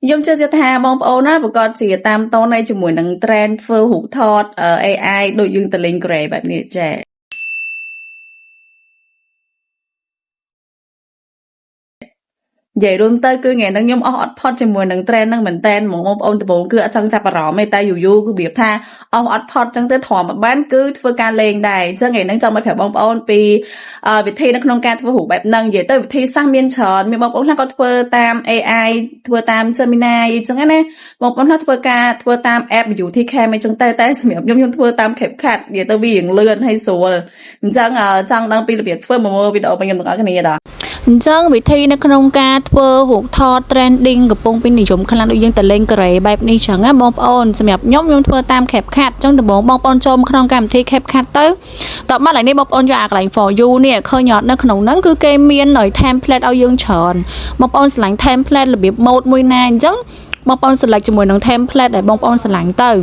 ខ្ញុំជឿថាបងប្អូនណាប្រកាសជាតាមតនជាមួយនឹង trend ធ្វើរូបថត AI ដូចយើងទៅលេងកូរ៉េបែបនេះចា៎ និយាយរួមទៅគឺថ្ងៃហ្នឹងខ្ញុំអស់អត់ផុតជាមួយនឹង trend ហ្នឹងមែនតើហ្មងបងប្អូនដំបូងគឺអត់ចង់ចាប់អារម្មណ៍ទេតែយូរៗគឺប្រៀបថាអស់អត់ផុតចឹងទៅទ្រាំបានគឺធ្វើការលេងដែរអញ្ចឹងថ្ងៃហ្នឹងចង់មកប្រាប់បងប្អូនពីវិធីនៅក្នុងការធ្វើរូបបែបហ្នឹងនិយាយទៅវិធីសាស្ត្រមានច្រើនមានបងប្អូនខ្លះគាត់ធ្វើតាម AI ធ្វើតាម Gemini អញ្ចឹងណាបងប្អូនខ្លះធ្វើតាម app Beauty Cam អីចឹងតែសម្រាប់ខ្ញុំធ្វើតាម CapCut និយាយទៅវារៀងលឿនហើយស្រួលអញ្ចឹងចង់ដឹងពីរបៀបធ្វើមកមើលវីដេអូរបស់ខ្ញុំទាំងអស់គ្នាដល់ អញ្ចឹងវិធីនៅក្នុងការធ្វើរូបថត trending កំពុងពេញនិយមខ្លាំងដូចយើងទៅលេងកូរ៉េបែបនេះចឹងណាបងប្អូនសម្រាប់ខ្ញុំធ្វើតាម CapCut ចឹងដំបូងបងប្អូនចូលក្នុងកម្មវិធី CapCut ទៅតបមកឡើយនេះបងប្អូនយកអាកន្លែង for you នេះឃើញអត់នៅក្នុងហ្នឹងគឺគេមានឲ្យ template ឲ្យយើងច្រើនបងប្អូនឆ្លាញ់ template របៀប mode មួយណាអញ្ចឹងបងប្អូន select ជាមួយនឹង template ដែលបងប្អូនឆ្លាញ់ទៅ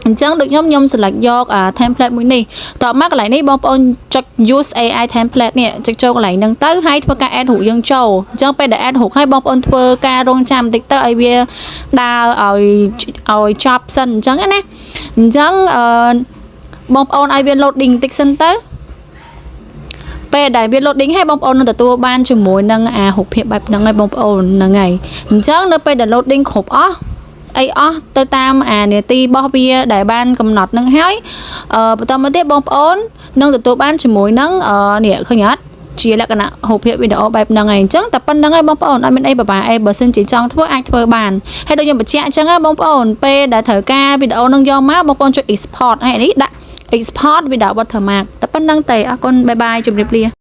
អញ្ចឹងដូចខ្ញុំ select យក template មួយនេះតមកកន្លែងនេះបងប្អូនចុច use AI template នេះចុចចូលកន្លែងហ្នឹងទៅហើយធ្វើការ add រូបយើងចូលអញ្ចឹងពេលដែល add រូបហើយបងប្អូនធ្វើការរងចាំបន្តិចទៅឲ្យវាដើរឲ្យចប់សិនអញ្ចឹងណាអញ្ចឹងបងប្អូនឲ្យវា loading បន្តិចសិនទៅពេលដែលវា loading ហើយបងប្អូននឹងទទួលបានជាមួយនឹងរូបភាពបែបហ្នឹងហើយបងប្អូនហ្នឹងហើយអញ្ចឹងនៅពេលដែល loading គ្រប់អស់អីអស់ទៅតាមនាទីរបស់វាដែលបានកំណត់នឹងហើយបន្តមកទៀតបងប្អូននឹងទទួលបានជាមួយនឹងនេះឃើញអត់ជាលក្ខណៈរូបភាពវីដេអូបែបហ្នឹងហើយអញ្ចឹងតែប៉ុណ្្នឹងហើយបងប្អូនអត់មានអីបបាក់អីបើសិនជាចង់ធ្វើអាចធ្វើបានហើយដូចខ្ញុំបញ្ជាក់អញ្ចឹងបងប្អូនពេលដែលត្រូវការវីដេអូនឹងយកមកបងប្អូនចុច export ហើយនេះដាក់ export without watermark តែប៉ុណ្្នឹងទេអរគុណបាយបាយជម្រាបលា